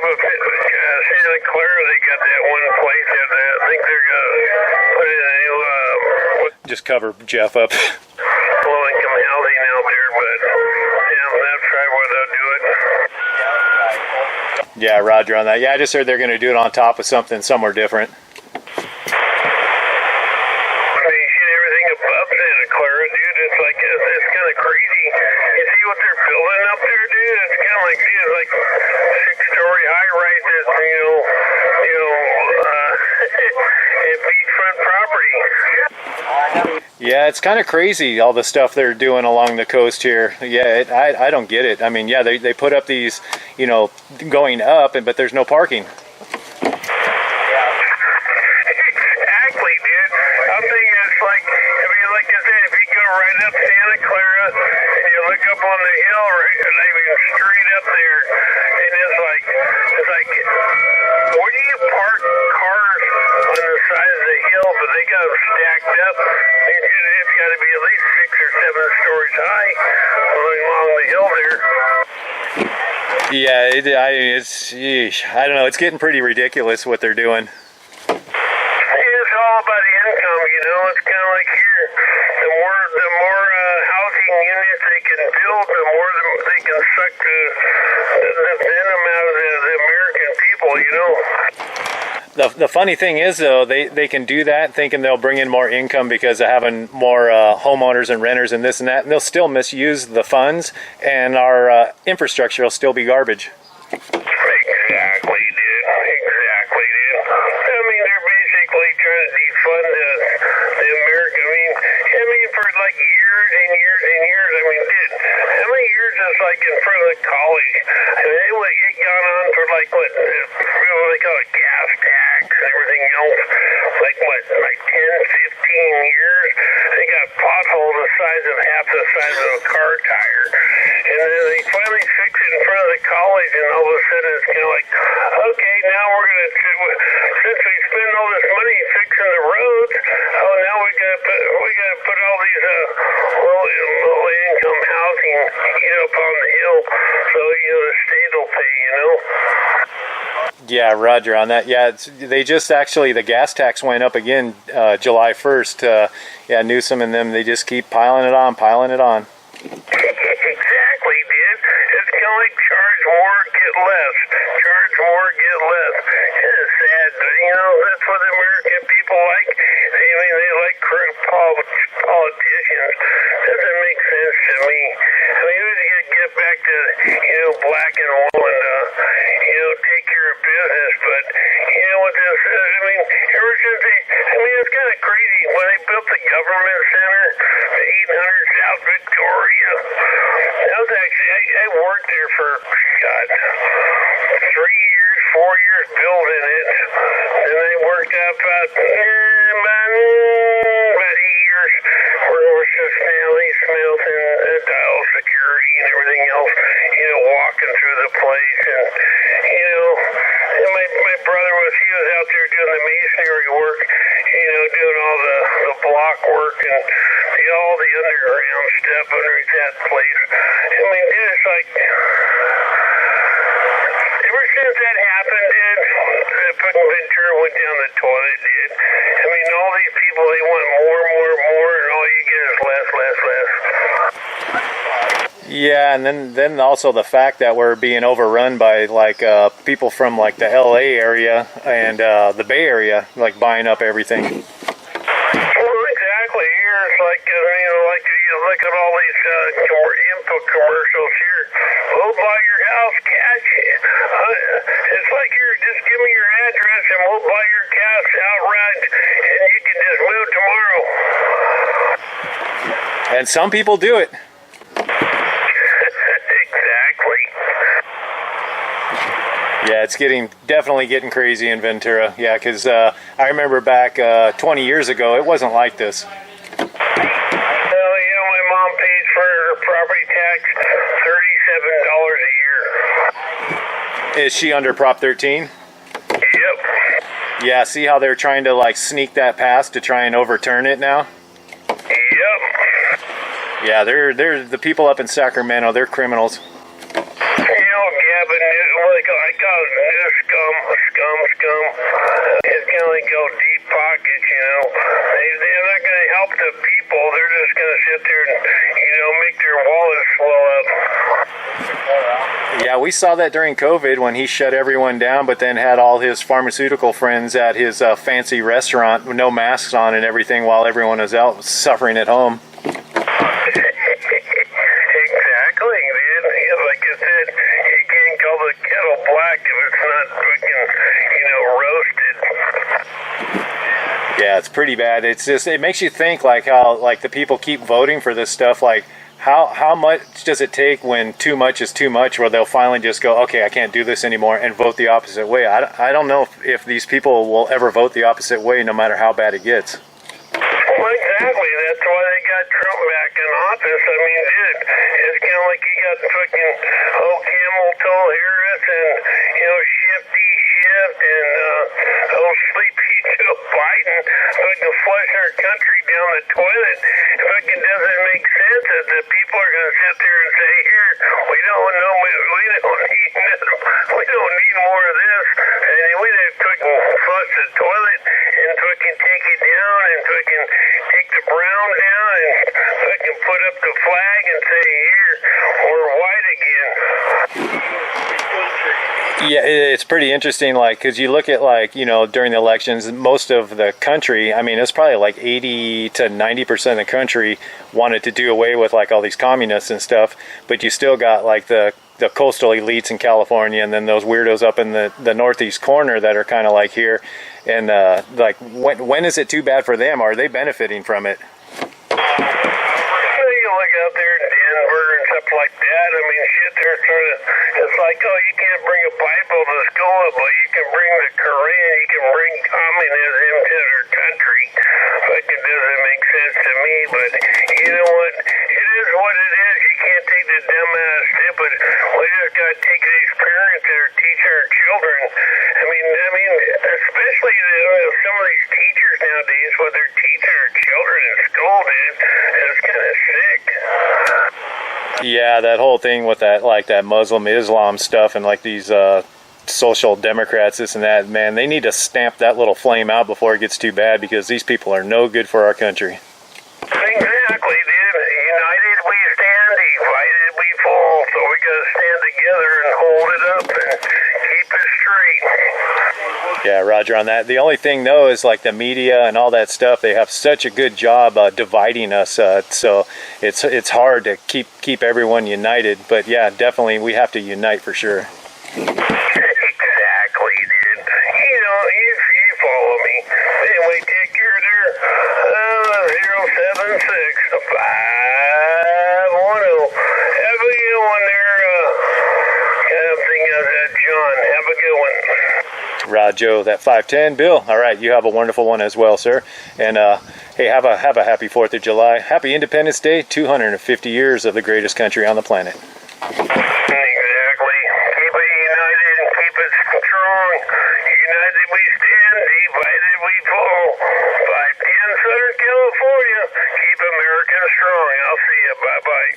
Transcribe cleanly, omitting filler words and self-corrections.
top of Santa Clara, they got that one place that I think they're gonna put in a new Just cover Jeff up. low-income housing out there, but that's probably where they'll do it. Yeah, Roger on that. Yeah, I just heard they're going to do it on top of something somewhere different. Everything above Santa Clara, dude, it's kind of crazy. You see what they're building up there, dude? It's kind of like, dude, like 6-story high rise. Beachfront property. Yeah, it's kind of crazy, all the stuff they're doing along the coast here. Yeah, I don't get it. I mean, yeah, they put up these, going up, but there's no parking. Exactly, dude. I'm thinking it's like, like I said, if you go right up Santa Clara and you look up on the hill, straight up there, and it's like, where do you park cars on the side of the hill? But they got them stacked up. It's got to be at least 6 or 7 stories high along the hill there. Yeah, I don't know. It's getting pretty ridiculous what they're doing. It's all about income, It's kind of like here. The more housing units they can build, the more they can suck the venom out of the American people, The funny thing is, though, they can do that thinking they'll bring in more income because of having more homeowners and renters and this and that, and they'll still misuse the funds, and our infrastructure will still be garbage. Exactly, dude. They're basically trying to defund the American. For like years and years and years. Dude, how many years is like in front of the college? It gone on for like what they call it, gas tax and everything else. Like 10, 15 years. They got potholes the size of half the size of a car tire. And then they finally fix it in front of the college, and all of a sudden it's kind of like, okay, now we're going to, since we spend all this money fixing the roads, now we got to put all these low income housing, up on the hill, so the state will pay, Yeah, Roger on that. Yeah, they just actually, the gas tax went up again July 1st. Yeah, Newsom and them, they just keep piling it on. Exactly, dude. It's kind of like charge more, get less. Charge more, get less. It's sad, but that's what the American people like. They like politicians. Doesn't make sense to me. We need to get back to black and white and take care of business. But with this, ever since it's kind of crazy when they built the government center, the 800 South Victoria. That was actually I worked there for 3 years, 4 years building it. Then I worked up about 8 years for Stanley Smith and Dial Security and everything else. Walking through the place and my brother he was out there doing the masonry work, doing all the block work and all the underground stuff underneath that place. Dude, it's like ever since that happened, dude, fucking Ventura went down the toilet, dude. All these people, they want more, and all you get is less. Yeah, and then also the fact that we're being overrun by people from the LA area and the Bay Area, buying up everything. Well, exactly. Here it's like you look at all these input commercials here. We'll buy your house cash. It's like here, just give me your address and we'll buy your house outright, and you can just move tomorrow. And some people do it. Yeah, it's definitely getting crazy in Ventura. Yeah, because I remember back 20 years ago, it wasn't like this. Well, my mom pays for her property tax $37 a year. Is she under Prop 13? Yep. Yeah, see how they're trying to sneak that past to try and overturn it now? Yep. Yeah, they're the people up in Sacramento, they're criminals. Gavin, I got new scum. It's kind of like old deep pockets, you know. They're not going to help the people. They're just going to sit there and, you know, make their wallets swell up. Yeah, we saw that during COVID when he shut everyone down, but then had all his pharmaceutical friends at his fancy restaurant with no masks on and everything while everyone was out suffering at home. Exactly, dude. Yeah, like I said, you can't call the kettle black if it's not freaking, you know, roasted. Yeah, it's pretty bad. It's just, it makes you think like how like the people keep voting for this stuff. Like how much does it take when too much is too much, where they'll finally just go, okay, I can't do this anymore, and vote the opposite way. I don't know if these people will ever vote the opposite way, no matter how bad it gets. Well, exactly. That's why they got Trump back in office. I mean, dude, it's kind of like you got fucking Camel Toe Harris and, you know, Shifty Shift and Sleepy Joe Biden fucking flushing our country down the toilet. It fucking doesn't make sense that the people are going to sit there and say, here, we don't need more of this. And we didn't fucking flush the toilet and fucking take it down and fucking take the brown down and fucking put up the flag and say, here, we're white again. Yeah, it's pretty interesting, like, because you look at, like, you know, during the elections, most of the country, I mean, it's probably like 80 to 90% of the country wanted to do away with, like, all these communists and stuff, but you still got, like, the coastal elites in California, and then those weirdos up in the northeast corner that are kind of like here, and, like, when is it too bad for them? Are they benefiting from it? You look out there in Denver and stuff like that. I mean, shit, they're sort of, it's like, oh, you can't bring a Bible to school, but you can bring the Koran, you can bring communism to their country. Fucking doesn't make sense to me, but you know what? It is what it is. You can't take the dumbass stupid. We just got to take these parents that are teaching our children. I mean, especially some of these teachers nowadays, what they're teaching our children in school, dude, it's kind of sick. Yeah, that whole thing with that, like, that Muslim Islam stuff and, like, these social democrats, this and that, man, they need to stamp that little flame out before it gets too bad, because these people are no good for our country. Exactly, dude. United we stand, divided we fall. So we got to stand together and hold it up and keep it straight. Yeah, Roger on that. The only thing, though, is like the media and all that stuff, they have such a good job dividing us, so it's hard to keep everyone united. But yeah, definitely we have to unite for sure. Exactly, dude. You know, you follow me. Anyway, take care there. 076 510. Have a good one there. Kind of thing of that, John. Have a good one. Joe, that 510. Bill, all right, you have a wonderful one as well, sir. And hey, have a happy 4th of July. Happy Independence Day, 250 years of the greatest country on the planet. Exactly. Keep it united and keep it strong. United we stand, divided we fall. 510 Southern California. Keep America strong. I'll see you. Bye-bye.